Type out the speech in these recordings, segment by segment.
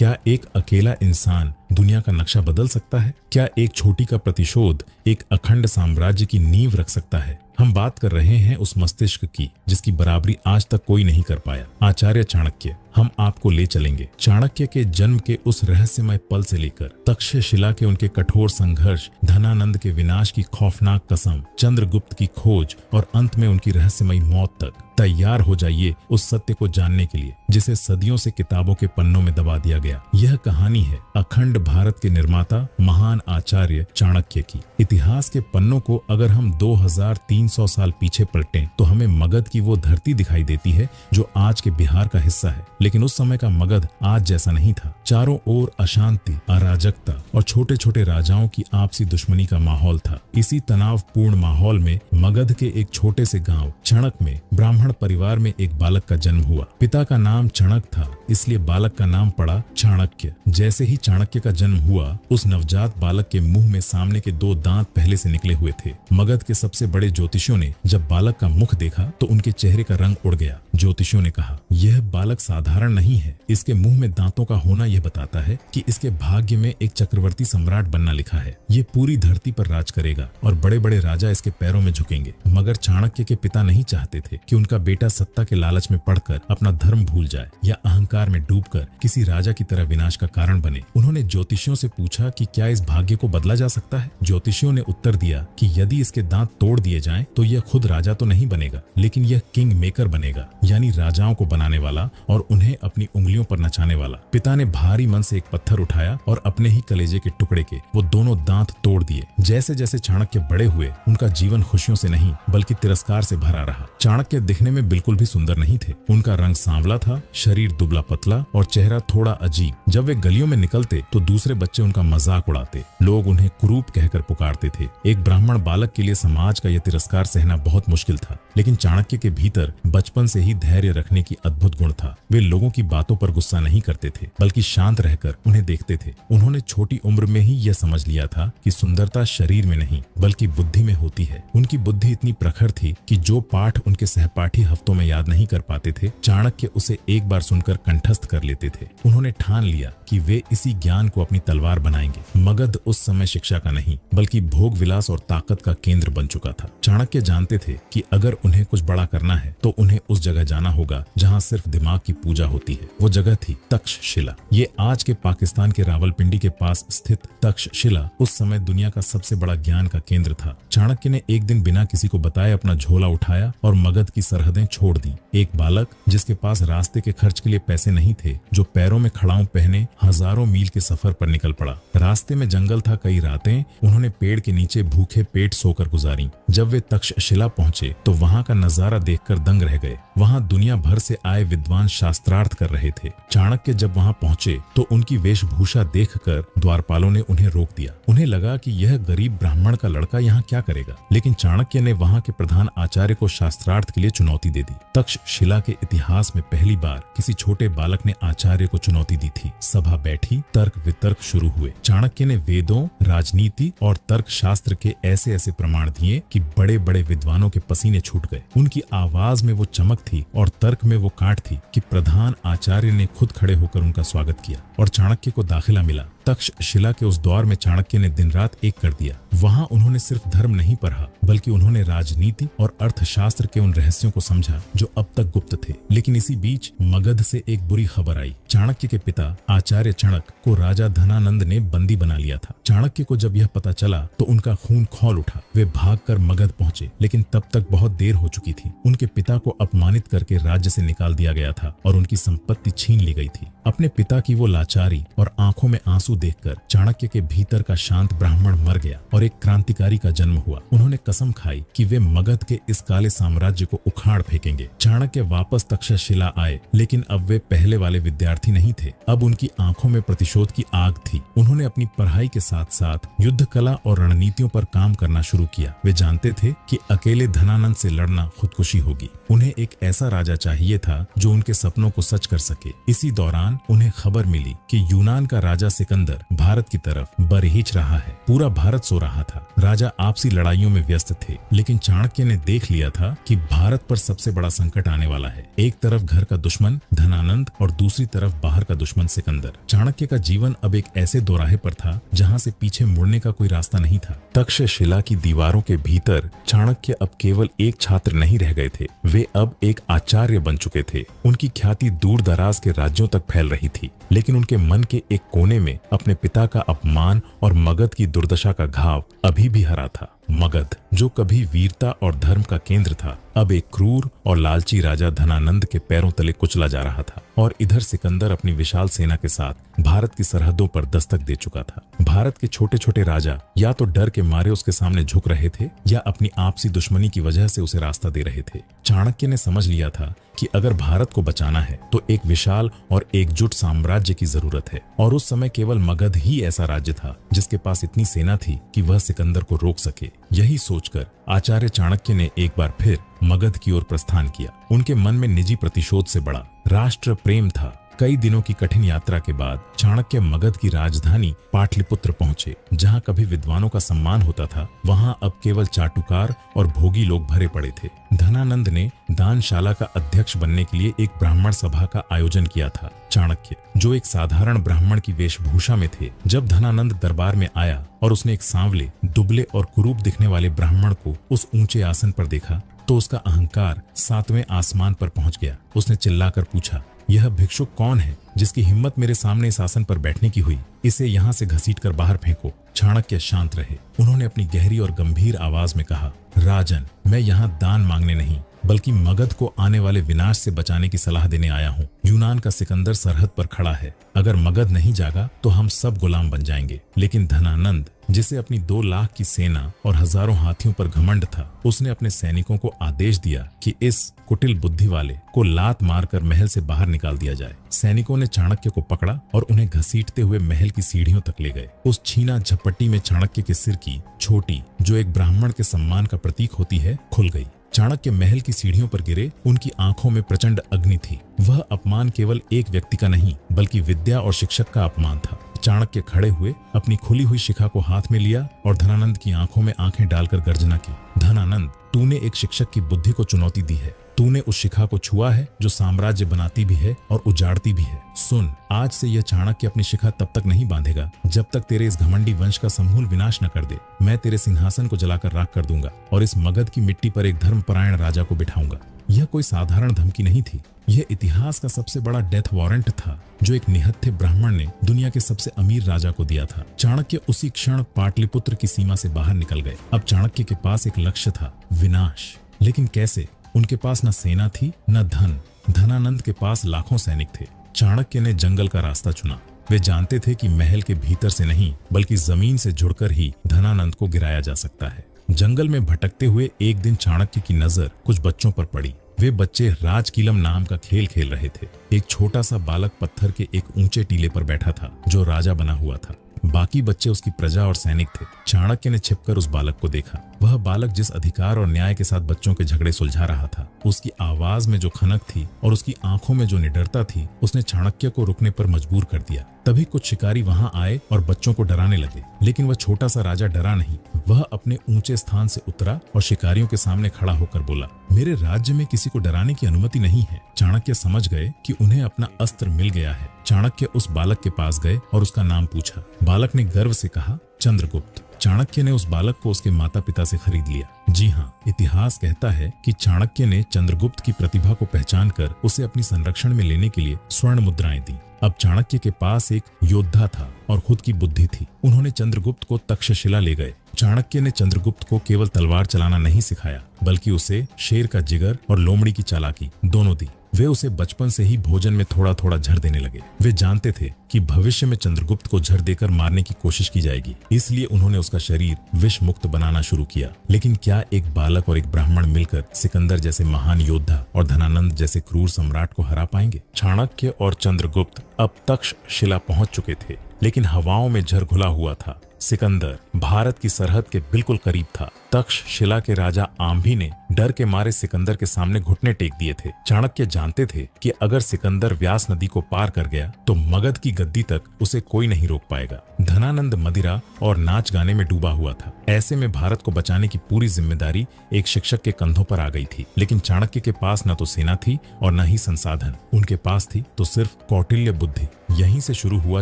क्या एक अकेला इंसान दुनिया का नक्शा बदल सकता है? क्या एक छोटी का प्रतिशोध एक अखंड साम्राज्य की नींव रख सकता है? हम बात कर रहे हैं उस मस्तिष्क की जिसकी बराबरी आज तक कोई नहीं कर पाया, आचार्य चाणक्य। हम आपको ले चलेंगे चाणक्य के जन्म के उस रहस्यमय पल से लेकर तक्षशिला के उनके कठोर संघर्ष, धनानंद के विनाश की खौफनाक कसम, चंद्रगुप्त की खोज और अंत में उनकी रहस्यमयी मौत तक। तैयार हो जाइए उस सत्य को जानने के लिए जिसे सदियों से किताबों के पन्नों में दबा दिया गया। यह कहानी है अखंड भारत के निर्माता महान आचार्य चाणक्य की। इतिहास के पन्नों को अगर हम 2300 साल पीछे पलटें तो हमें मगध की वो धरती दिखाई देती है जो आज के बिहार का हिस्सा है। लेकिन उस समय का मगध आज जैसा नहीं था। चारों ओर अशांति, अराजकता और छोटे छोटे राजाओं की आपसी दुश्मनी का माहौल था। इसी तनावपूर्ण माहौल में मगध के एक छोटे से गांव चणक में ब्राह्मण परिवार में एक बालक का जन्म हुआ। पिता का नाम चणक था, इसलिए बालक का नाम पड़ा चाणक्य। जैसे ही चाणक्य का जन्म हुआ, उस नवजात बालक के मुंह में सामने के 2 दांत पहले से निकले हुए थे। मगध के सबसे बड़े ज्योतिषियों ने जब बालक का मुख देखा तो उनके चेहरे का रंग उड़ गया। ज्योतिषियों ने कहा, यह बालक साधारण नहीं है। इसके मुंह में दांतों का होना यह बताता है कि इसके भाग्य में एक चक्रवर्ती सम्राट बनना लिखा है। ये पूरी धरती पर राज करेगा और बड़े बड़े राजा इसके पैरों में झुकेंगे। मगर चाणक्य के पिता नहीं चाहते थे कि उनका बेटा सत्ता के लालच में पड़कर अपना धर्म भूल जाए या अहंकार में डूबकर किसी राजा की तरह विनाश का कारण बने। उन्होंने ज्योतिषियों से पूछा कि क्या इस भाग्य को बदला जा सकता है। ज्योतिषियों ने उत्तर दिया कि यदि इसके दांत तोड़ दिए जाएं तो यह खुद राजा तो नहीं बनेगा, लेकिन यह किंग मेकर बनेगा, यानी राजाओं को बनाने वाला और उन्हें अपनी उंगलियों पर नचाने वाला। पिता ने भारी मन से एक पत्थर उठाया और अपने ही कलेजे के टुकड़े के वो दोनों दांत तोड़ दिए। जैसे जैसे चाणक्य बड़े हुए, उनका जीवन खुशियों से नहीं बल्कि तिरस्कार से भरा रहा। चाणक्य दिखने में बिल्कुल भी सुंदर नहीं थे। उनका रंग सांवला था, शरीर दुबला पतला और चेहरा थोड़ा अजीब। जब वे गलियों में निकलते तो दूसरे बच्चे उनका मजाक उड़ाते। लोग उन्हें कुरूप कहकर पुकारते थे। एक ब्राह्मण बालक के लिए समाज का यह तिरस्कार सहना बहुत मुश्किल था, लेकिन चाणक्य के भीतर बचपन से ही धैर्य रखने की अद्भुत गुण था। वे लोगों की बातों पर गुस्सा नहीं करते थे, बल्कि शांत रहकर उन्हें देखते थे। उन्होंने छोटी उम्र में ही यह समझ लिया था कि सुंदरता शरीर में नहीं बल्कि बुद्धि में होती है। उनकी बुद्धि इतनी प्रखर थी कि जो पाठ उनके सहपाठी हफ्तों में याद नहीं कर पाते थे, चाणक्य उसे एक बार सुनकर कंठस्थ कर लेते थे। उन्होंने ठान लिया कि वे इसी ज्ञान को अपनी तलवार बनाएंगे। मगध उस समय शिक्षा का नहीं बल्कि भोग विलास और ताकत का केंद्र बन चुका था। चाणक्य जानते थे कि अगर उन्हें कुछ बड़ा करना है तो उन्हें उस जगह जाना होगा जहां सिर्फ दिमाग की पूजा होती है। वो जगह थी तक्षशिला। ये आज के पाकिस्तान के रावलपिंडी के पास स्थित तक्षशिला उस समय दुनिया का सबसे बड़ा ज्ञान का केंद्र था। चाणक्य ने एक दिन बिना किसी को बताए अपना झोला उठाया और मगध की सरहदें छोड़ दी। एक बालक जिसके पास रास्ते के खर्च के लिए पैसे नहीं थे, जो पैरों में खड़ाऊं पहने हजारों मील के सफर पर निकल पड़ा। रास्ते में जंगल था। कई रातें उन्होंने पेड़ के नीचे भूखे पेट सोकर गुजारी। जब वे तक्षशिला पहुंचे तो वहां का नजारा देखकर दंग रह गए। वहां दुनिया भर से आए विद्वान शास्त्रार्थ कर रहे थे। चाणक्य जब वहां पहुंचे तो उनकी वेशभूषा देखकर द्वारपालों ने उन्हें रोक दिया। उन्हें लगा कि यह गरीब ब्राह्मण का लड़का यहाँ क्या करेगा, लेकिन चाणक्य ने वहां के प्रधान आचार्य को शास्त्रार्थ के लिए चुनौती दे दी। तक्षशिला के इतिहास में पहली बार किसी छोटे बालक ने आचार्य को चुनौती दी थी। सभा बैठी, तर्क वितर्क शुरू हुए। चाणक्य ने वेदों, राजनीति और तर्क शास्त्र के ऐसे ऐसे प्रमाण दिए कि बड़े बड़े विद्वानों के पसीने छूट गए। उनकी आवाज में वो चमक थी और तर्क में वो काट थी कि प्रधान आचार्य ने खुद खड़े होकर उनका स्वागत किया और चाणक्य को दाखिला मिला। तक्षशिला के उस द्वार में चाणक्य ने दिन रात एक कर दिया। वहां उन्होंने सिर्फ धर्म नहीं पढ़ा बल्कि उन्होंने राजनीति और अर्थशास्त्र के उन रहस्यों को समझा जो अब तक गुप्त थे। लेकिन इसी बीच मगध से एक बुरी खबर आई। चाणक्य के पिता आचार्य चणक को राजा धनानंद ने बंदी बना लिया था। चाणक्य को जब यह पता चला तो उनका खून खौल उठा। वे भागकर मगध पहुंचे, लेकिन तब तक बहुत देर हो चुकी थी। उनके पिता को अपमानित करके राज्य से निकाल दिया गया था और उनकी संपत्ति छीन ली गई थी। अपने पिता की वो लाचारी और आंखों में आंसू देखकर चाणक्य के भीतर का शांत ब्राह्मण मर गया और एक क्रांतिकारी का जन्म हुआ। उन्होंने कसम खाई कि वे मगध के इस काले साम्राज्य को उखाड़ फेंकेंगे। चाणक्य वापस तक्षशिला आए, लेकिन अब वे पहले वाले विद्यार्थी नहीं थे। अब उनकी आंखों में प्रतिशोध की आग थी। उन्होंने अपनी पढ़ाई के साथ साथ युद्ध कला और रणनीतियों पर काम करना शुरू किया। वे जानते थे कि अकेले धनानंद से लड़ना खुदकुशी होगी। उन्हें एक ऐसा राजा चाहिए था जो उनके सपनों को सच कर सके। इसी दौरान उन्हें खबर खबर मिली कि यूनान का राजा सिकंदर भारत की तरफ बरहीच रहा है। पूरा भारत सो रहा था। राजा आपसी लड़ाइयों में व्यस्त थे, लेकिन चाणक्य ने देख लिया था कि भारत पर सबसे बड़ा संकट आने वाला है। एक तरफ घर का दुश्मन धनानंद और दूसरी तरफ बाहर का दुश्मन सिकंदर। चाणक्य का जीवन अब एक ऐसे दोराहे पर था जहाँ से पीछे मुड़ने का कोई रास्ता नहीं था। तक्षशिला की दीवारों के भीतर चाणक्य अब केवल एक छात्र नहीं रह गए थे, वे अब एक आचार्य बन चुके थे। उनकी ख्याति दूर दराज के राज्यों तक फैल रही थी, लेकिन उनके मन के एक कोने में अपने पिता का अपमान और मगध की दुर्दशा का घाव अभी भी हरा था। मगध, जो कभी वीरता और धर्म का केंद्र था, अब एक क्रूर और लालची राजा धनानंद के पैरों तले कुचला जा रहा था। और इधर सिकंदर अपनी विशाल सेना के साथ भारत की सरहदों पर दस्तक दे चुका था। भारत के छोटे छोटे राजा या तो डर के मारे उसके सामने झुक रहे थे या अपनी आपसी दुश्मनी की वजह से उसे रास्ता दे रहे थे। चाणक्य ने समझ लिया था कि अगर भारत को बचाना है तो एक विशाल और एकजुट साम्राज्य की जरूरत है, और उस समय केवल मगध ही ऐसा राज्य था जिसके पास इतनी सेना थी कि वह सिकंदर को रोक सके। यही सोचकर आचार्य चाणक्य ने एक बार फिर मगध की ओर प्रस्थान किया। उनके मन में निजी प्रतिशोध से बड़ा राष्ट्र प्रेम था। कई दिनों की कठिन यात्रा के बाद चाणक्य मगध की राजधानी पाटलिपुत्र पहुंचे। जहां कभी विद्वानों का सम्मान होता था, वहां अब केवल चाटुकार और भोगी लोग भरे पड़े थे। धनानंद ने दानशाला का अध्यक्ष बनने के लिए एक ब्राह्मण सभा का आयोजन किया था। चाणक्य, जो एक साधारण ब्राह्मण की वेशभूषा में थे, जब धनानंद दरबार में आया और उसने एक सांवले, दुबले और कुरूप दिखने वाले ब्राह्मण को उस ऊंचे आसन पर देखा तो उसका अहंकार 7वें आसमान पर पहुंच गया। उसने चिल्लाकर पूछा, यह भिक्षुक कौन है जिसकी हिम्मत मेरे सामने इस आसन पर बैठने की हुई? इसे यहाँ से घसीटकर बाहर फेंको। चाणक्य शांत रहे। उन्होंने अपनी गहरी और गंभीर आवाज में कहा, राजन, मैं यहाँ दान मांगने नहीं बल्कि मगध को आने वाले विनाश से बचाने की सलाह देने आया हूँ। यूनान का सिकंदर सरहद पर खड़ा है। अगर मगध नहीं जागा तो हम सब गुलाम बन जाएंगे। लेकिन धनानंद, जिसे अपनी 2 लाख की सेना और हजारों हाथियों पर घमंड था, उसने अपने सैनिकों को आदेश दिया कि इस कुटिल बुद्धि वाले को लात मारकर महल से बाहर निकाल दिया जाए। सैनिकों ने चाणक्य को पकड़ा और उन्हें घसीटते हुए महल की सीढ़ियों तक ले गए। उस छीना झपट्टी में चाणक्य के सिर की छोटी, जो एक ब्राह्मण के सम्मान का प्रतीक होती है, खुल गई। चाणक्य महल की सीढ़ियों पर गिरे। उनकी आंखों में प्रचंड अग्नि थी। वह अपमान केवल एक व्यक्ति का नहीं बल्कि विद्या और शिक्षक का अपमान था। चाणक्य खड़े हुए, अपनी खुली हुई शिखा को हाथ में लिया और धनानंद की आंखों में आंखें डालकर गर्जना की। धनानंद, तूने एक शिक्षक की बुद्धि को चुनौती दी है। तूने उस शिखा को छुआ है जो साम्राज्य बनाती भी है और उजाड़ती भी है। सुन, आज से यह चाणक्य अपनी शिखा तब तक नहीं बांधेगा जब तक तेरे इस घमंडी वंश का समूल विनाश न कर दे। मैं तेरे सिंहासन को जलाकर राख कर दूंगा और इस मगध की मिट्टी पर एक धर्मपरायण राजा को बिठाऊंगा। यह कोई साधारण धमकी नहीं थी। यह इतिहास का सबसे बड़ा डेथ वारंट था जो एक निहत्थे ब्राह्मण ने दुनिया के सबसे अमीर राजा को दिया था। चाणक्य उसी क्षण पाटलिपुत्र की सीमा से बाहर निकल गए। अब चाणक्य के पास एक लक्ष्य था, विनाश। लेकिन कैसे? उनके पास न सेना थी न धन। धनानंद के पास लाखों सैनिक थे। चाणक्य ने जंगल का रास्ता चुना। वे जानते थे कि महल के भीतर से नहीं बल्कि जमीन से जुड़कर ही धनानंद को गिराया जा सकता है। जंगल में भटकते हुए एक दिन चाणक्य की नजर कुछ बच्चों पर पड़ी। वे बच्चे राजकीलम नाम का खेल खेल रहे थे। एक छोटा सा बालक पत्थर के एक ऊंचे टीले पर बैठा था जो राजा बना हुआ था। बाकी बच्चे उसकी प्रजा और सैनिक थे। चाणक्य ने छिपकर उस बालक को देखा। वह बालक जिस अधिकार और न्याय के साथ बच्चों के झगड़े सुलझा रहा था, उसकी आवाज में जो खनक थी और उसकी आंखों में जो निडरता थी, उसने चाणक्य को रुकने पर मजबूर कर दिया। तभी कुछ शिकारी वहां आए और बच्चों को डराने लगे, लेकिन वह छोटा सा राजा डरा नहीं। वह अपने ऊंचे स्थान से उतरा और शिकारियों के सामने खड़ा होकर बोला, मेरे राज्य में किसी को डराने की अनुमति नहीं है। चाणक्य समझ गए कि उन्हें अपना अस्त्र मिल गया है। चाणक्य उस बालक के पास गए और उसका नाम पूछा। बालक ने गर्व से कहा, चंद्रगुप्त। चाणक्य ने उस बालक को उसके माता पिता से खरीद लिया। जी हाँ, इतिहास कहता है कि चाणक्य ने चंद्रगुप्त की प्रतिभा को पहचान कर उसे अपनी संरक्षण में लेने के लिए स्वर्ण मुद्राएं दी। अब चाणक्य के पास एक योद्धा था और खुद की बुद्धि थी। उन्होंने चंद्रगुप्त को तक्षशिला ले गए। चाणक्य ने चंद्रगुप्त को केवल तलवार चलाना नहीं सिखाया बल्कि उसे शेर का जिगर और लोमड़ी की चालाकी दोनों दी। वे उसे बचपन से ही भोजन में थोड़ा थोड़ा झर देने लगे। वे जानते थे कि भविष्य में चंद्रगुप्त को झर देकर मारने की कोशिश की जाएगी, इसलिए उन्होंने उसका शरीर विष मुक्त बनाना शुरू किया। लेकिन क्या एक बालक और एक ब्राह्मण मिलकर सिकंदर जैसे महान योद्धा और धनानंद जैसे क्रूर सम्राट को हरा पाएंगे? चाणक्य और चंद्रगुप्त अब तक्षशिला पहुंच चुके थे। लेकिन हवाओं में झरघुला हुआ था। सिकंदर भारत की सरहद के बिल्कुल करीब था। तक्षशिला के राजा आम्भी ने डर के मारे सिकंदर के सामने घुटने टेक दिए थे। चाणक्य जानते थे कि अगर सिकंदर व्यास नदी को पार कर गया तो मगध की गद्दी तक उसे कोई नहीं रोक पाएगा। धनानंद मदिरा और नाच गाने में डूबा हुआ था। ऐसे में भारत को बचाने की पूरी जिम्मेदारी एक शिक्षक के कंधों पर आ गई थी। लेकिन चाणक्य के पास न तो सेना थी और न ही संसाधन। उनके पास थी तो सिर्फ कौटिल्य बुद्धि। यहीं से शुरू हुआ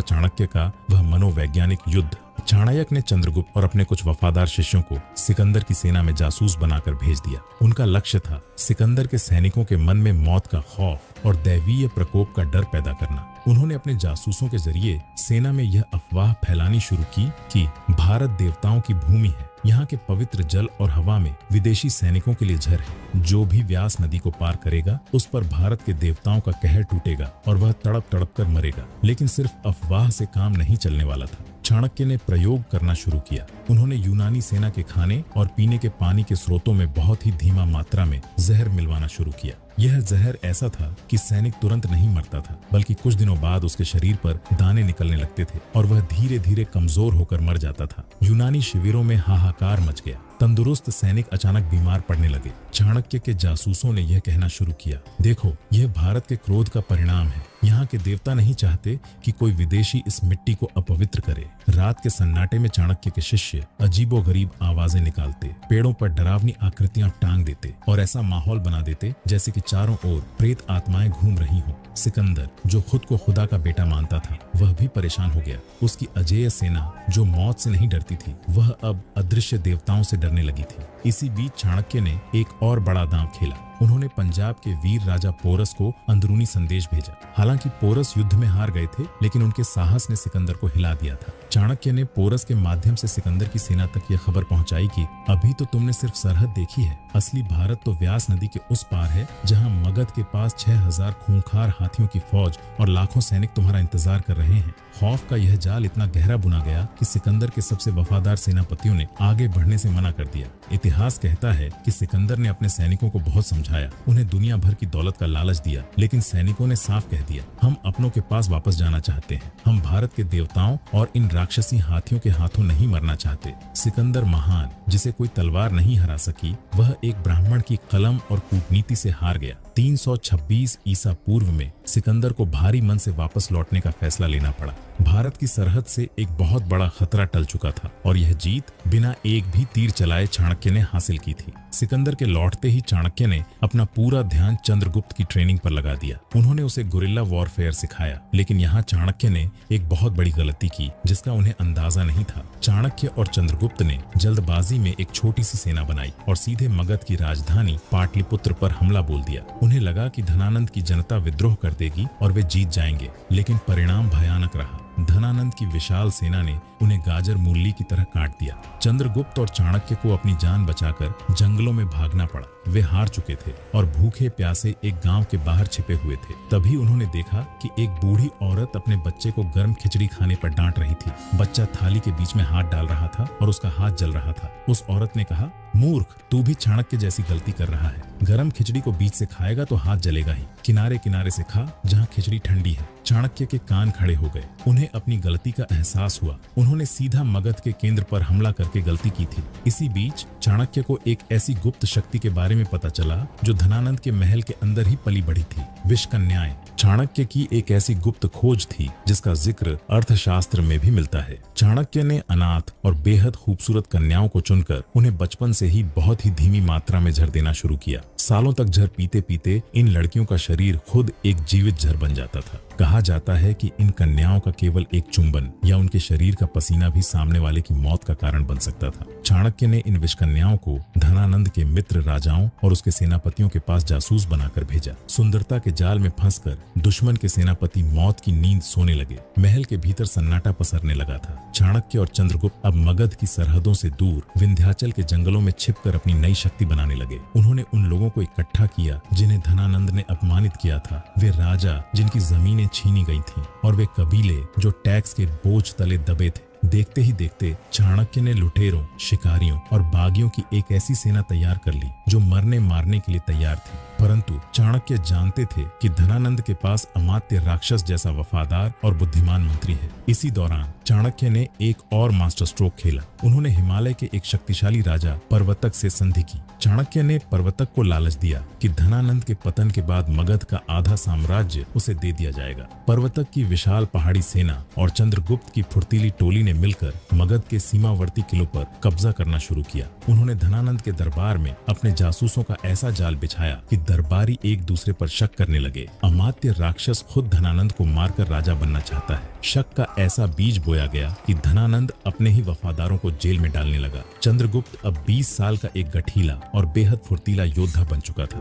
चाणक्य का वह मनोवैज्ञानिक युद्ध। चाणक्य ने चंद्रगुप्त और अपने कुछ वफादार शिष्यों को सिकंदर की सेना में जासूस बनाकर भेज दिया। उनका लक्ष्य था सिकंदर के सैनिकों के मन में मौत का खौफ और दैवीय प्रकोप का डर पैदा करना। उन्होंने अपने जासूसों के जरिए सेना में यह अफवाह फैलानी शुरू की कि भारत देवताओं की भूमि है। यहाँ के पवित्र जल और हवा में विदेशी सैनिकों के लिए झर है। जो भी व्यास नदी को पार करेगा उस पर भारत के देवताओं का कहर टूटेगा और वह तड़प तड़प कर मरेगा। लेकिन सिर्फ अफवाह से काम नहीं चलने वाला था। चाणक्य ने प्रयोग करना शुरू किया। उन्होंने यूनानी सेना के खाने और पीने के पानी के स्रोतों में बहुत ही धीमा मात्रा में जहर मिलवाना शुरू किया। यह जहर ऐसा था कि सैनिक तुरंत नहीं मरता था, बल्कि कुछ दिनों बाद उसके शरीर पर दाने निकलने लगते थे और वह धीरे धीरे कमजोर होकर मर जाता था। यूनानी शिविरों में हाहाकार मच गया। तंदुरुस्त सैनिक अचानक बीमार पड़ने लगे। चाणक्य के जासूसों ने यह कहना शुरू किया, देखो, यह भारत के क्रोध का परिणाम है। यहाँ के देवता नहीं चाहते कि कोई विदेशी इस मिट्टी को अपवित्र करे। रात के सन्नाटे में चाणक्य के शिष्य अजीबोगरीब आवाजें निकालते, पेड़ों पर डरावनी आकृतियां टांग देते और ऐसा माहौल बना देते जैसे कि चारों ओर प्रेत आत्माएं घूम रही हों। सिकंदर, जो खुद को खुदा का बेटा मानता था, वह भी परेशान हो गया। उसकी अजेय सेना, जो मौत से नहीं डरती थी, वह अब अदृश्य देवताओं से डरने लगी थी। इसी बीच चाणक्य ने एक और बड़ा दांव खेला। उन्होंने पंजाब के वीर राजा पोरस को अंदरूनी संदेश भेजा। हालांकि पोरस युद्ध में हार गए थे, लेकिन उनके साहस ने सिकंदर को हिला दिया था। चाणक्य ने पोरस के माध्यम से सिकंदर की सेना तक यह खबर पहुंचाई कि अभी तो तुमने सिर्फ सरहद देखी है, असली भारत तो व्यास नदी के उस पार है, जहां मगध के पास 6000 खूंखार हाथियों की फौज और लाखों सैनिक तुम्हारा इंतजार कर रहे हैं। खौफ का यह जाल इतना गहरा बुना गया कि सिकंदर के सबसे वफादार सेनापतियों ने आगे बढ़ने से मना कर दिया। इतिहास कहता है कि सिकंदर ने अपने सैनिकों को बहुत समझाया, उन्हें दुनिया भर की दौलत का लालच दिया, लेकिन सैनिकों ने साफ कह दिया, हम अपनों के पास वापस जाना चाहते हैं। हम भारत के देवताओं और इन राक्षसी हाथियों के हाथों नहीं मरना चाहते। सिकंदर महान, जिसे कोई तलवार नहीं हरा सकी, वह एक ब्राह्मण की कलम और कूटनीति से हार गया। 326 ईसा पूर्व में सिकंदर को भारी मन से वापस लौटने का फैसला लेना पड़ा। भारत की सरहद से एक बहुत बड़ा खतरा टल चुका था और यह जीत बिना एक भी तीर चलाए चाणक्य ने हासिल की थी। सिकंदर के लौटते ही चाणक्य ने अपना पूरा ध्यान चंद्रगुप्त की ट्रेनिंग पर लगा दिया। उन्होंने उसे गुरिल्ला वॉरफेयर सिखाया। लेकिन यहाँ चाणक्य ने एक बहुत बड़ी गलती की जिसका उन्हें अंदाजा नहीं था। चाणक्य और चंद्रगुप्त ने जल्दबाजी में एक छोटी सी सेना बनाई और सीधे मगध की राजधानी पाटलिपुत्र पर हमला बोल दिया। उन्हें लगा कि धनानंद की जनता विद्रोह कर देगी और वे जीत जाएंगे, लेकिन परिणाम भयानक रहा। धनानंद की विशाल सेना ने उन्हें गाजर मूली की तरह काट दिया। चंद्रगुप्त और चाणक्य को अपनी जान बचाकर जंगलों में भागना पड़ा। वे हार चुके थे और भूखे प्यासे एक गांव के बाहर छिपे हुए थे। तभी उन्होंने देखा कि एक बूढ़ी औरत अपने बच्चे को गर्म खिचड़ी खाने पर डांट रही थी। बच्चा थाली के बीच में हाथ डाल रहा था और उसका हाथ जल रहा था। उस औरत ने कहा, मूर्ख, तू भी चाणक्य जैसी गलती कर रहा है। गरम खिचड़ी को बीच से खाएगा तो हाथ जलेगा ही। किनारे किनारे से खा, जहाँ खिचड़ी ठंडी है। चाणक्य के कान खड़े हो गए। उन्हें अपनी गलती का एहसास हुआ। उन्होंने सीधा मगध के केंद्र पर हमला करके गलती की थी। इसी बीच चाणक्य को एक ऐसी गुप्त शक्ति के बारे में पता चला जो धनानंद के महल के अंदर ही पली बढ़ी थी, विषकन्याएं। चाणक्य की एक ऐसी गुप्त खोज थी जिसका जिक्र अर्थशास्त्र में भी मिलता है। चाणक्य ने अनाथ और बेहद खूबसूरत कन्याओं को चुनकर उन्हें बचपन से ही बहुत ही धीमी मात्रा में झर देना शुरू किया। सालों तक झर पीते पीते इन लड़कियों का शरीर खुद एक जीवित झर बन जाता था। कहा जाता है कि इन कन्याओं का केवल एक चुंबन या उनके शरीर का पसीना भी सामने वाले की मौत का कारण बन सकता था। चाणक्य ने इन विषकन्याओं को धनानंद के मित्र राजाओं और उसके सेनापतियों के पास जासूस बनाकर भेजा। सुंदरता के जाल में फंसकर दुश्मन के सेनापति मौत की नींद सोने लगे। महल के भीतर सन्नाटा पसरने लगा था। चाणक्य और चंद्रगुप्त अब मगध की सरहदों से दूर विंध्याचल के जंगलों में छिपकर अपनी नई शक्ति बनाने लगे। उन्होंने उन लोगों को इकट्ठा किया जिन्हें धनानंद ने अपमानित किया था, वे राजा जिनकी जमीनें छीनी गई थीं, और वे कबीले जो टैक्स के बोझ तले दबे थे। देखते ही देखते चाणक्य ने लुटेरों, शिकारियों और बागियों की एक ऐसी सेना तैयार कर ली जो मरने मारने के लिए तैयार थी। परंतु चाणक्य जानते थे कि धनानंद के पास अमात्य राक्षस जैसा वफादार और बुद्धिमान मंत्री है। इसी दौरान चाणक्य ने एक और मास्टर स्ट्रोक खेला। उन्होंने हिमालय के एक शक्तिशाली राजा परवतक से संधि की। चाणक्य ने परवतक को लालच दिया कि धनानंद के पतन के बाद मगध का आधा साम्राज्य उसे दे दिया जाएगा। परवतक की विशाल पहाड़ी सेना और चंद्रगुप्त की फुर्तीली टोली ने मिलकर मगध के सीमावर्ती किलों पर कब्जा करना शुरू किया। उन्होंने धनानंद के दरबार में अपने जासूसों का ऐसा जाल बिछाया कि दरबारी एक दूसरे पर शक करने लगे। अमात्य राक्षस खुद धनानंद को मारकर राजा बनना चाहता है। शक का ऐसा बीज बोया गया कि धनानंद अपने ही वफादारों को जेल में डालने लगा। चंद्रगुप्त अब 20 साल का एक गठीला और बेहद फुर्तीला योद्धा बन चुका था।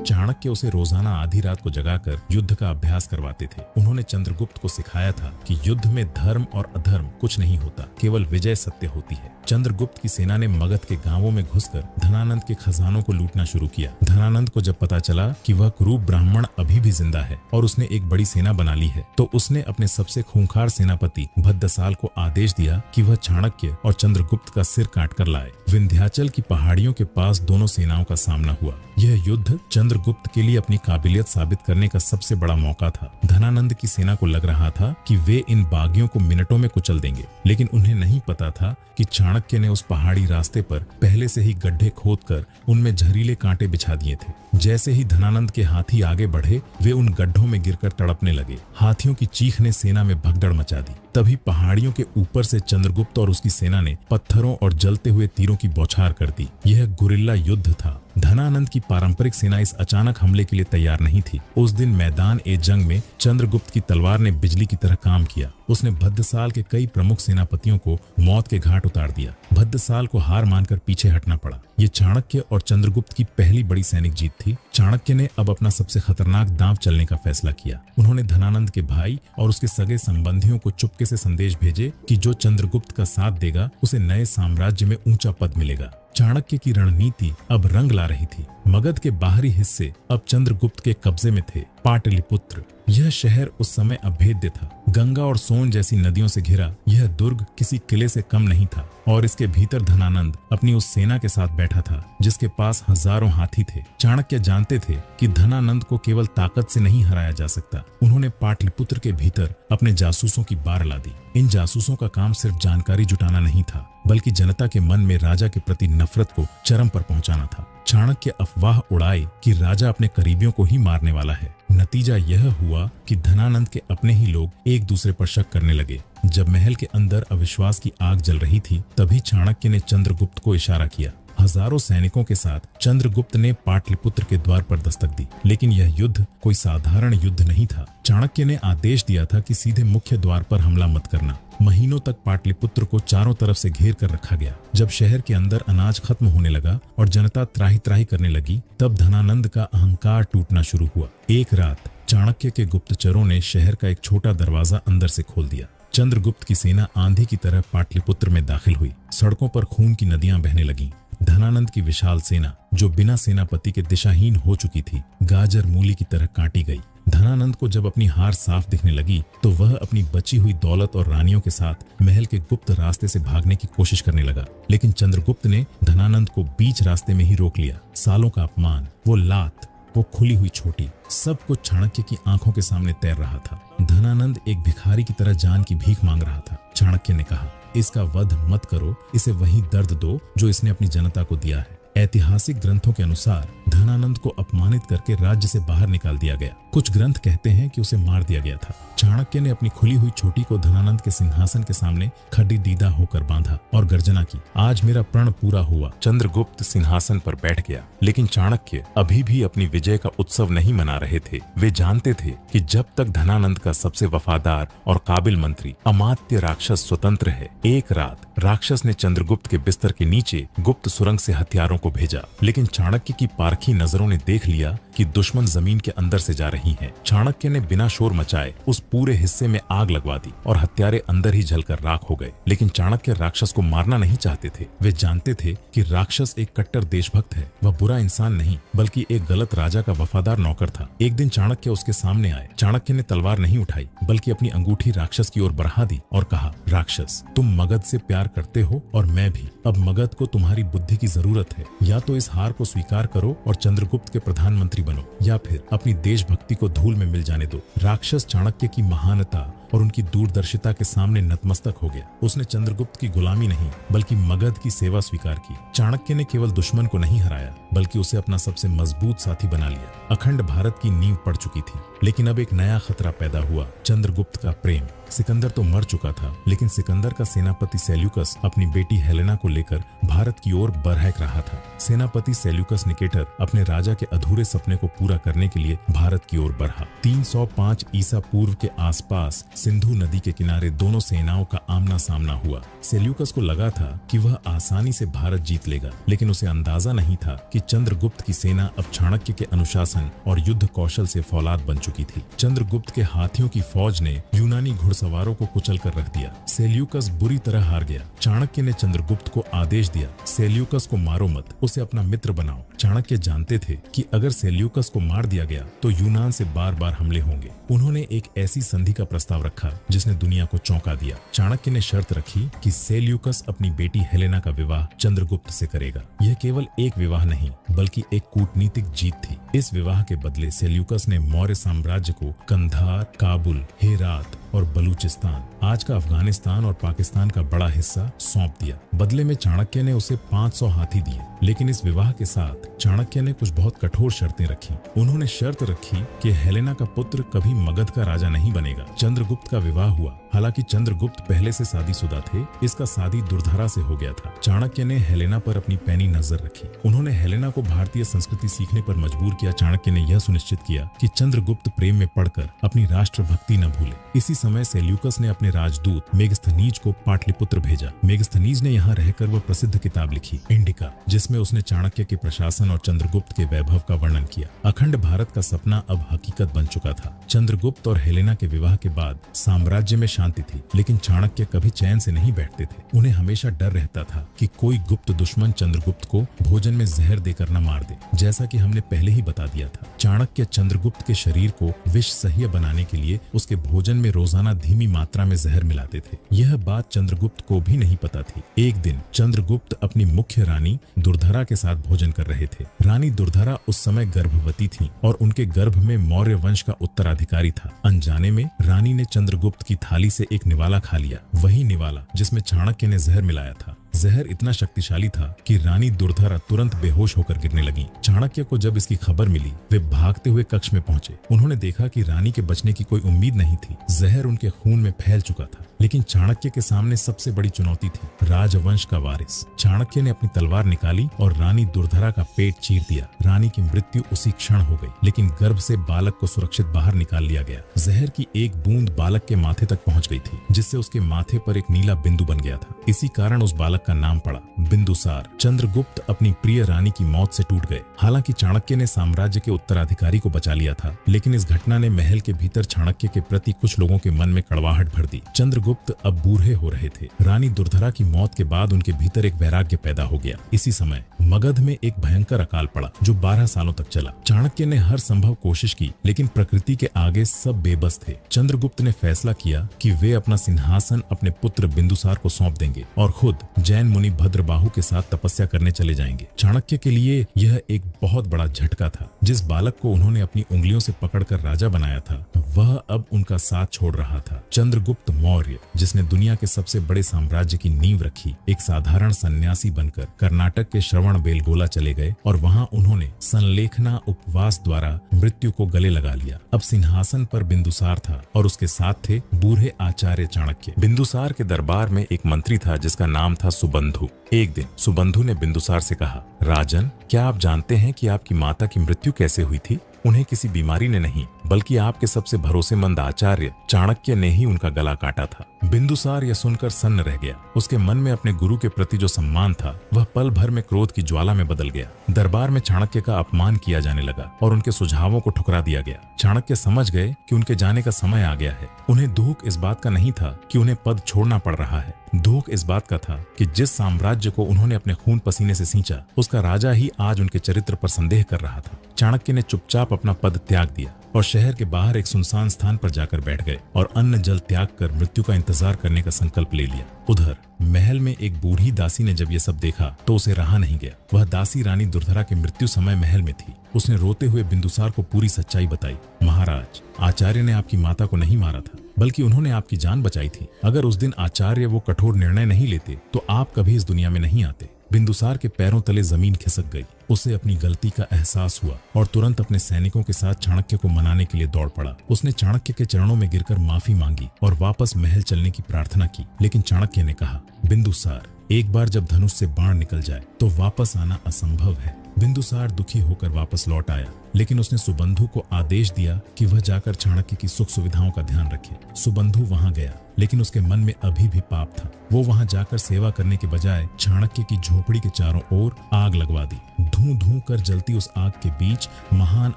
चाणक्य उसे रोजाना आधी रात को जगाकर युद्ध का अभ्यास करवाते थे। उन्होंने चंद्रगुप्त को सिखाया था कि युद्ध में धर्म और अधर्म कुछ नहीं होता, केवल विजय सत्य होती है। चंद्रगुप्त की सेना ने मगध के गांवों में घुसकर धनानंद के खजानों को लूटना शुरू किया। धनानंद को जब पता चला कि वह कुरूप ब्राह्मण अभी भी जिंदा है और उसने एक बड़ी सेना बना ली है, तो उसने अपने सबसे खूंखार सेनापति भद्दसाल को आदेश दिया कि वह चाणक्य और चंद्रगुप्त का सिर काट कर लाए। विंध्याचल की पहाड़ियों के पास दोनों सेनाओं का सामना हुआ। यह युद्ध चंद्रगुप्त के लिए अपनी काबिलियत साबित करने का सबसे बड़ा मौका था। धनानंद की सेना को लग रहा था कि वे इन बागियों को मिनटों में कुचल देंगे, लेकिन उन्हें नहीं पता था कि चाणक्य ने उस पहाड़ी रास्ते पर पहले से ही गड्ढे खोदकर उनमें जहरीले कांटे बिछा दिए थे। जैसे ही धनानंद के हाथी आगे बढ़े, वे उन गड्ढों में गिरकर तड़पने लगे। हाथियों की चीख ने सेना में भगदड़ मचा दी। तभी पहाड़ियों के ऊपर से चंद्रगुप्त और उसकी सेना ने पत्थरों और जलते हुए तीरों की बौछार कर दी। यह गुरिल्ला युद्ध था। धनानंद की पारंपरिक सेना इस अचानक हमले के लिए तैयार नहीं थी। उस दिन मैदान ए जंग में चंद्रगुप्त की तलवार ने बिजली की तरह काम किया। उसने भद्दसाल के कई प्रमुख सेनापतियों को मौत के घाट उतार दिया। भद्दसाल को हार मानकर पीछे हटना पड़ा। ये चाणक्य और चंद्रगुप्त की पहली बड़ी सैनिक जीत थी। चाणक्य ने अब अपना सबसे खतरनाक दांव चलने का फैसला किया। उन्होंने धनानंद के भाई और उसके सगे संबंधियों को चुपके से संदेश भेजे कि जो चंद्रगुप्त का साथ देगा उसे नए साम्राज्य में ऊंचा पद मिलेगा। चाणक्य की रणनीति अब रंग ला रही थी। मगध के बाहरी हिस्से अब चंद्रगुप्त के कब्जे में थे। पाटलिपुत्र, यह शहर उस समय अभेद्य था। गंगा और सोन जैसी नदियों से घिरा यह दुर्ग किसी किले से कम नहीं था और इसके भीतर धनानंद अपनी उस सेना के साथ बैठा था जिसके पास हजारों हाथी थे। चाणक्य जानते थे कि धनानंद को केवल ताकत से नहीं हराया जा सकता। उन्होंने पाटलिपुत्र के भीतर अपने जासूसों की बार ला दी। इन जासूसों का काम सिर्फ जानकारी जुटाना नहीं था, बल्कि जनता के मन में राजा के प्रति नफरत को चरम पर पहुंचाना था। चाणक्य अफवाह उड़ाए कि राजा अपने करीबियों को ही मारने वाला है। नतीजा यह हुआ कि धनानंद के अपने ही लोग एक दूसरे पर शक करने लगे। जब महल के अंदर अविश्वास की आग जल रही थी, तभी चाणक्य ने चंद्रगुप्त को इशारा किया। हजारों सैनिकों के साथ चंद्रगुप्त ने पाटलिपुत्र के द्वार पर दस्तक दी। लेकिन यह युद्ध कोई साधारण युद्ध नहीं था। चाणक्य ने आदेश दिया था कि सीधे मुख्य द्वार पर हमला मत करना। महीनों तक पाटलिपुत्र को चारों तरफ से घेर कर रखा गया। जब शहर के अंदर अनाज खत्म होने लगा और जनता त्राही त्राही करने लगी, तब धनानंद का अहंकार टूटना शुरू हुआ। एक रात चाणक्य के गुप्तचरों ने शहर का एक छोटा दरवाजा अंदर से खोल दिया। चंद्रगुप्त की सेना आंधी की तरह पाटलिपुत्र में दाखिल हुई। सड़कों पर खून की नदियां बहने लगीं। धनानंद की विशाल सेना, जो बिना सेनापति के दिशाहीन हो चुकी थी, गाजर मूली की तरह काटी गई। धनानंद को जब अपनी हार साफ दिखने लगी, तो वह अपनी बची हुई दौलत और रानियों के साथ महल के गुप्त रास्ते से भागने की कोशिश करने लगा। लेकिन चंद्रगुप्त ने धनानंद को बीच रास्ते में ही रोक लिया। सालों का अपमान, वो लात, वो खुली हुई छोटी, सब कुछ चाणक्य की आंखों के सामने तैर रहा था। धनानंद एक भिखारी की तरह जान की भीख मांग रहा था। चाणक्य ने कहा, इसका वध मत करो, इसे वही दर्द दो जो इसने अपनी जनता को दिया है। ऐतिहासिक ग्रंथों के अनुसार धनानंद को अपमानित करके राज्य से बाहर निकाल दिया गया। कुछ ग्रंथ कहते हैं कि उसे मार दिया गया था। चाणक्य ने अपनी खुली हुई छोटी को धनानंद के सिंहासन के सामने खड़ी दीदा होकर बांधा और गर्जना की, आज मेरा प्रण पूरा हुआ। चंद्रगुप्त सिंहासन पर बैठ गया, लेकिन चाणक्य अभी भी अपनी विजय का उत्सव नहीं मना रहे थे। वे जानते थे कि जब तक धनानंद का सबसे वफादार और काबिल मंत्री अमात्य राक्षस स्वतंत्र है। एक रात राक्षस ने चंद्रगुप्त के बिस्तर के नीचे गुप्त सुरंग से हथियारों को भेजा, लेकिन चाणक्य की पारखी नजरों ने देख लिया कि कि दुश्मन जमीन के अंदर से जा रही हैं। चाणक्य ने बिना शोर मचाए उस पूरे हिस्से में आग लगवा दी और हत्यारे अंदर ही जलकर राख हो गए। लेकिन चाणक्य राक्षस को मारना नहीं चाहते थे। वे जानते थे कि राक्षस एक कट्टर देशभक्त है, वह बुरा इंसान नहीं बल्कि एक गलत राजा का वफादार नौकर था। एक दिन चाणक्य उसके सामने आए। चाणक्य ने तलवार नहीं उठाई बल्कि अपनी अंगूठी राक्षस की ओर बढ़ा दी और कहा, राक्षस, तुम मगध से प्यार करते हो और मैं भी। अब मगध को तुम्हारी बुद्धि की जरूरत है। या तो इस हार को स्वीकार करो और चंद्रगुप्त के प्रधानमंत्री बनो, या फिर अपनी देशभक्ति को धूल में मिल जाने दो। राक्षस चाणक्य की महानता और उनकी दूरदर्शिता के सामने नतमस्तक हो गया। उसने चंद्रगुप्त की गुलामी नहीं बल्कि मगध की सेवा स्वीकार की। चाणक्य ने केवल दुश्मन को नहीं हराया बल्कि उसे अपना सबसे मजबूत साथी बना लिया। अखंड भारत की नींव पड़ चुकी थी, लेकिन अब एक नया खतरा पैदा हुआ, चंद्रगुप्त का प्रेम। सिकंदर तो मर चुका था, लेकिन सिकंदर का सेनापति सेल्यूकस अपनी बेटी हेलेना को लेकर भारत की ओर बरहक रहा था। सेनापति सेल्यूकस निकेटर अपने राजा के अधूरे सपने को पूरा करने के लिए भारत की ओर बढ़ा। 305 ईसा पूर्व के आसपास सिंधु नदी के किनारे दोनों सेनाओं का आमना सामना हुआ। सेल्यूकस को लगा था कि वह आसानी से भारत जीत लेगा, लेकिन उसे अंदाजा नहीं था कि चंद्रगुप्त की सेना अब चाणक्य के अनुशासन और युद्ध कौशल से फौलाद बन चुकी थी। चंद्रगुप्त के हाथियों की फौज ने यूनानी घुड़सवारों को कुचल कर रख दिया। सेल्यूकस बुरी तरह हार गया। चाणक्य ने चंद्रगुप्त को आदेश दिया, सेल्यूकस को मारो मत, उसे अपना मित्र बनाओ। चाणक्य जानते थे कि अगर सेल्यूकस को मार दिया गया तो यूनान से बार बार हमले होंगे। उन्होंने एक ऐसी संधि का प्रस्ताव रखा जिसने दुनिया को चौंका दिया। चाणक्य ने शर्त रखी कि सेल्यूकस अपनी बेटी हेलेना का विवाह चंद्रगुप्त से करेगा। यह केवल एक विवाह नहीं बल्कि एक कूटनीतिक जीत थी। इस विवाह के बदले सेल्यूकस ने मौर्य साम्राज्य को कंधार, काबुल, हेरात और बलूचिस्तान, आज का अफगानिस्तान और पाकिस्तान का बड़ा हिस्सा सौंप दिया। बदले में चाणक्य ने उसे 500 हाथी दिए। लेकिन इस विवाह के साथ चाणक्य ने कुछ बहुत कठोर शर्तें रखी। उन्होंने शर्त रखी कि हेलेना का पुत्र कभी मगध का राजा नहीं बनेगा। चंद्रगुप्त का विवाह हुआ। हालांकि चंद्रगुप्त पहले से शादीशुदा थे, इसका शादी दुर्धरा से हो गया था। चाणक्य ने हेलेना पर अपनी पैनी नजर रखी। उन्होंने हेलेना को भारतीय संस्कृति सीखने पर मजबूर किया। चाणक्य ने यह सुनिश्चित किया कि चंद्रगुप्त प्रेम में पड़कर अपनी राष्ट्रभक्ति न भूले। इसी समय सेल्यूकस ने अपने राजदूत मेगस्थनीज को पाटलिपुत्र भेजा। मेगस्थनीज ने यहाँ रहकर वह प्रसिद्ध किताब लिखी, इंडिका, जिसमें उसने चाणक्य के प्रशासन और चंद्रगुप्त के वैभव का वर्णन किया। अखंड भारत का सपना अब हकीकत बन चुका था। चंद्रगुप्त और हेलेना के विवाह के बाद साम्राज्य में शांति थी, लेकिन चाणक्य कभी चैन से नहीं बैठते थे। उन्हें हमेशा डर रहता था कि कोई गुप्त दुश्मन चंद्रगुप्त को भोजन में जहर देकर न मार दे, जैसा कि हमने पहले ही बता दिया था। चाणक्य चंद्रगुप्त के शरीर को विष सह्य बनाने के लिए उसके भोजन में रोजाना धीमी मात्रा में जहर मिलाते थे। यह बात चंद्रगुप्त को भी नहीं पता थी। एक दिन चंद्रगुप्त अपनी मुख्य रानी दुर्धरा के साथ भोजन कर रहे थे। रानी दुर्धरा उस समय गर्भवती थी और उनके गर्भ में मौर्य वंश का उत्तराधिकारी था। अनजाने में रानी ने चंद्रगुप्त की थाली से एक निवाला खा लिया, वही निवाला जिसमें चाणक्य ने जहर मिलाया था। जहर इतना शक्तिशाली था कि रानी दुर्धरा तुरंत बेहोश होकर गिरने लगी। चाणक्य को जब इसकी खबर मिली, वे भागते हुए कक्ष में पहुंचे। उन्होंने देखा कि रानी के बचने की कोई उम्मीद नहीं थी। जहर उनके खून में फैल चुका था। लेकिन चाणक्य के सामने सबसे बड़ी चुनौती थी राजवंश का वारिस। चाणक्य ने अपनी तलवार निकाली और रानी दुर्धरा का पेट चीर दिया। रानी की मृत्यु उसी क्षण हो गई, लेकिन गर्भ से बालक को सुरक्षित बाहर निकाल लिया गया। जहर की एक बूंद बालक के माथे तक पहुंच गई थी, जिससे उसके माथे पर एक नीला बिंदु बन गया था। इसी कारण उस बालक का नाम पड़ा बिंदुसार। चंद्रगुप्त अपनी प्रिय रानी की मौत से टूट गए। हालांकि चाणक्य ने साम्राज्य के उत्तराधिकारी को बचा लिया था, लेकिन इस घटना ने महल के भीतर चाणक्य के प्रति कुछ लोगों के मन में कड़वाहट भर दी। चंद्रगुप्त अब बूढ़े हो रहे थे। रानी दुर्धरा की मौत के बाद उनके भीतर एक वैराग्य पैदा हो गया। इसी समय मगध में एक भयंकर अकाल पड़ा जो 12 सालों तक चला। चाणक्य ने हर संभव कोशिश की, लेकिन प्रकृति के आगे सब बेबस थे। चंद्रगुप्त ने फैसला किया कि वे अपना सिंहासन अपने पुत्र बिंदुसार को सौंप देंगे और खुद जैन मुनि भद्रबाहु के साथ तपस्या करने चले जाएंगे। चाणक्य के लिए यह एक बहुत बड़ा झटका था। जिस बालक को उन्होंने अपनी उंगलियों से पकड़कर राजा बनाया था, वह अब उनका साथ छोड़ रहा था। चंद्रगुप्त मौर्य, जिसने दुनिया के सबसे बड़े साम्राज्य की नींव रखी, एक साधारण सन्यासी बनकर कर्नाटक के श्रवणबेलगोला चले गए और वहां उन्होंने संलेखना उपवास द्वारा मृत्यु को गले लगा लिया। अब सिंहासन पर बिंदुसार था और उसके साथ थे बूढ़े आचार्य चाणक्य। बिंदुसार के दरबार में एक मंत्री था जिसका नाम था सुबंधु। एक दिन सुबंधु ने बिंदुसार से कहा, राजन, क्या आप जानते हैं कि आपकी माता की मृत्यु कैसे हुई थी? उन्हें किसी बीमारी ने नहीं, बल्कि आपके सबसे भरोसेमंद आचार्य चाणक्य ने ही उनका गला काटा था। बिंदुसार यह सुनकर सन्न रह गया। उसके मन में अपने गुरु के प्रति जो सम्मान था वह पल भर में क्रोध की ज्वाला में बदल गया। दरबार में चाणक्य का अपमान किया जाने लगा और उनके सुझावों को ठुकरा दिया गया। चाणक्य समझ गए कि उनके जाने का समय आ गया है। उन्हें दुख इस बात का नहीं था कि उन्हें पद छोड़ना पड़ रहा है, दुख इस बात का था कि जिस साम्राज्य को उन्होंने अपने खून पसीने से सींचा उसका राजा ही आज उनके चरित्र पर संदेह कर रहा था। चाणक्य ने चुपचाप अपना पद त्याग दिया और शहर के बाहर एक सुनसान स्थान पर जाकर बैठ गए और अन्न जल त्याग कर मृत्यु का इंतजार करने का संकल्प ले लिया। उधर महल में एक बूढ़ी दासी ने जब ये सब देखा तो उसे रहा नहीं गया। वह दासी रानी दुर्धरा के मृत्यु समय महल में थी। उसने रोते हुए बिंदुसार को पूरी सच्चाई बताई। महाराज, आचार्य ने आपकी माता को नहीं मारा था, बल्कि उन्होंने आपकी जान बचाई थी। अगर उस दिन आचार्य वो कठोर निर्णय नहीं लेते तो आप कभी इस दुनिया में नहीं आते। बिंदुसार के पैरों तले जमीन खिसक गई। उसे अपनी गलती का एहसास हुआ और तुरंत अपने सैनिकों के साथ चाणक्य को मनाने के लिए दौड़ पड़ा। उसने चाणक्य के चरणों में गिरकर माफी मांगी और वापस महल चलने की प्रार्थना की। लेकिन चाणक्य ने कहा, बिंदुसार, एक बार जब धनुष से बाण निकल जाए तो वापस आना असंभव है। बिंदुसार दुखी होकर वापस लौट आया, लेकिन उसने सुबंधु को आदेश दिया कि वह जाकर चाणक्य की सुख सुविधाओं का ध्यान रखे। सुबंधु वहां गया, लेकिन उसके मन में अभी भी पाप था। वो वहां जाकर सेवा करने के बजाय चाणक्य की झोपड़ी के चारों ओर आग लगवा दी। धूं धूं कर जलती उस आग के बीच महान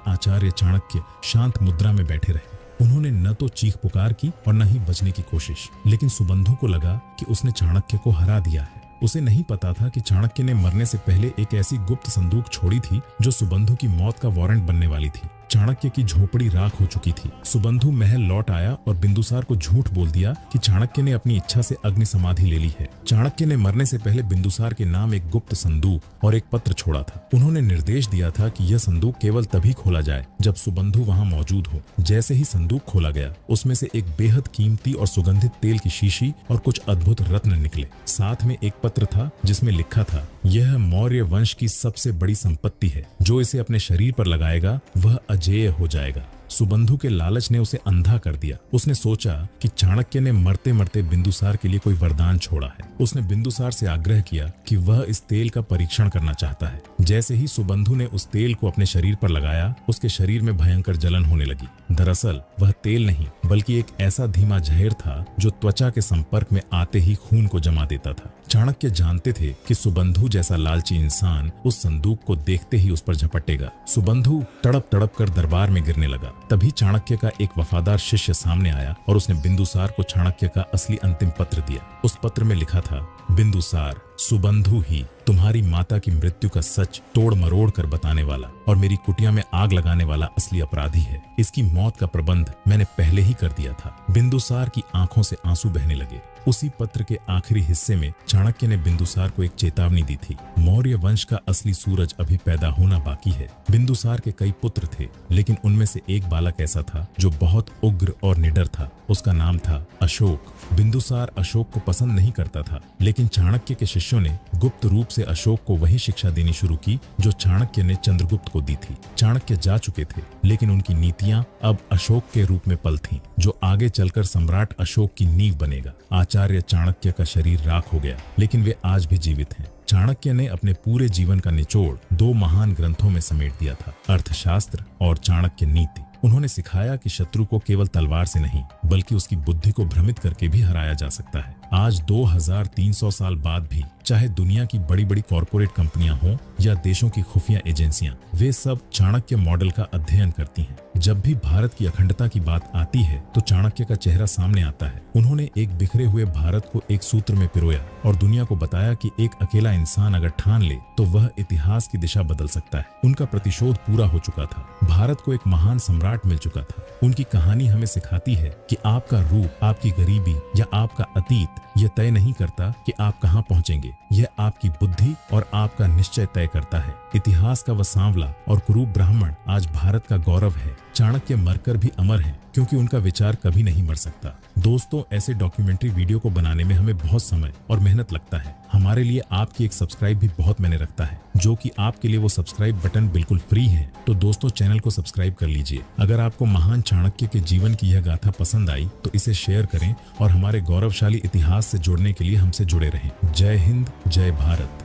आचार्य चाणक्य शांत मुद्रा में बैठे रहे। उन्होंने न तो चीख पुकार की और न ही बचने की कोशिश, लेकिन सुबंधु को लगा कि उसने चाणक्य को हरा दिया है। उसे नहीं पता था कि चाणक्य ने मरने से पहले एक ऐसी गुप्त संदूक छोड़ी थी जो सुबंधु की मौत का वारंट बनने वाली थी। चाणक्य की झोपड़ी राख हो चुकी थी। सुबंधु महल लौट आया और बिंदुसार को झूठ बोल दिया कि चाणक्य ने अपनी इच्छा से अग्नि समाधि ले ली है। चाणक्य ने मरने से पहले बिंदुसार के नाम एक गुप्त संदूक और एक पत्र छोड़ा था। उन्होंने निर्देश दिया था कि यह संदूक केवल तभी खोला जाए जब सुबंधु वहां मौजूद हो। जैसे ही संदूक खोला गया, उसमें से एक बेहद कीमती और सुगंधित तेल की शीशी और कुछ अद्भुत रत्न निकले। साथ में एक पत्र था जिसमें लिखा था, यह मौर्य वंश की सबसे बड़ी संपत्ति है। जो इसे अपने शरीर पर लगाएगा वह अजेय हो जाएगा। सुबंधु के लालच ने उसे अंधा कर दिया। उसने सोचा कि चाणक्य ने मरते मरते बिंदुसार के लिए कोई वरदान छोड़ा है। उसने बिंदुसार से आग्रह किया कि वह इस तेल का परीक्षण करना चाहता है। जैसे ही सुबंधु ने उस तेल को अपने शरीर पर लगाया, उसके शरीर में भयंकर जलन होने लगी। दरअसल वह तेल नहीं, बल्कि एक ऐसा धीमा जहर था जो त्वचा के संपर्क में आते ही खून को जमा देता था। चाणक्य जानते थे कि सुबंधु जैसा लालची इंसान उस संदूक को देखते ही उस पर झपटेगा। सुबंधु तड़प तड़प कर दरबार में गिरने लगा। तभी चाणक्य का एक वफादार शिष्य सामने आया और उसने बिंदुसार को चाणक्य का असली अंतिम पत्र दिया। उस पत्र में लिखा था, बिंदुसार, सुबंधु ही तुम्हारी माता की मृत्यु का सच तोड़ मरोड़ कर बताने वाला और मेरी कुटिया में आग लगाने वाला असली अपराधी है। इसकी मौत का प्रबंध मैंने पहले ही कर दिया था। बिंदुसार की आंखों से आंसू बहने लगे। उसी पत्र के आखिरी हिस्से में चाणक्य ने बिंदुसार को एक चेतावनी दी थी। मौर्य वंश का असली सूरज अभी पैदा होना बाकी है। बिंदुसार के कई पुत्र थे, लेकिन उनमें से एक बालक ऐसा था जो बहुत उग्र और निडर था। उसका नाम था अशोक। बिंदुसार अशोक को पसंद नहीं करता था, लेकिन चाणक्य के शिष्यों ने गुप्त रूप से अशोक को वही शिक्षा देनी शुरू की जो चाणक्य ने चंद्रगुप्त को दी थी। चाणक्य जा चुके थे, लेकिन उनकी नीतियां अब अशोक के रूप में पल थीं, जो आगे चलकर सम्राट अशोक की नींव बनेगा। आचार्य चाणक्य का शरीर राख हो गया, लेकिन वे आज भी जीवित हैं। चाणक्य ने अपने पूरे जीवन का निचोड़ 2 महान ग्रंथों में समेट दिया था, अर्थशास्त्र और चाणक्य नीति। उन्होंने सिखाया कि शत्रु को केवल तलवार से नहीं, बल्कि उसकी बुद्धि को भ्रमित करके भी हराया जा सकता है। आज 2300 साल बाद भी, चाहे दुनिया की बड़ी बड़ी कॉरपोरेट कंपनियां हों या देशों की खुफिया एजेंसियां, वे सब चाणक्य मॉडल का अध्ययन करती हैं। जब भी भारत की अखंडता की बात आती है तो चाणक्य का चेहरा सामने आता है। उन्होंने एक बिखरे हुए भारत को एक सूत्र में पिरोया और दुनिया को बताया कि एक अकेला इंसान अगर ठान ले तो वह इतिहास की दिशा बदल सकता है। उनका प्रतिशोध पूरा हो चुका था। भारत को एक महान सम्राट मिल चुका था। उनकी कहानी हमें सिखाती है कि आपका रूप, आपकी गरीबी या आपका अतीत यह तय नहीं करता कि आप कहां पहुंचेंगे। यह आपकी बुद्धि और आपका निश्चय तय करता है। इतिहास का वह सांवला और कुरूप ब्राह्मण आज भारत का गौरव है। चाणक्य मरकर भी अमर हैं, क्योंकि उनका विचार कभी नहीं मर सकता। दोस्तों, ऐसे डॉक्यूमेंट्री वीडियो को बनाने में हमें बहुत समय और मेहनत लगता है। हमारे लिए आपकी एक सब्सक्राइब भी बहुत मायने रखता है, जो कि आपके लिए वो सब्सक्राइब बटन बिल्कुल फ्री है। तो दोस्तों, चैनल को सब्सक्राइब कर लीजिए। अगर आपको महान चाणक्य के जीवन की यह गाथा पसंद आई तो इसे शेयर करें और हमारे गौरवशाली इतिहास से जुड़ने के लिए हमसे जुड़े रहें। जय हिंद, जय भारत।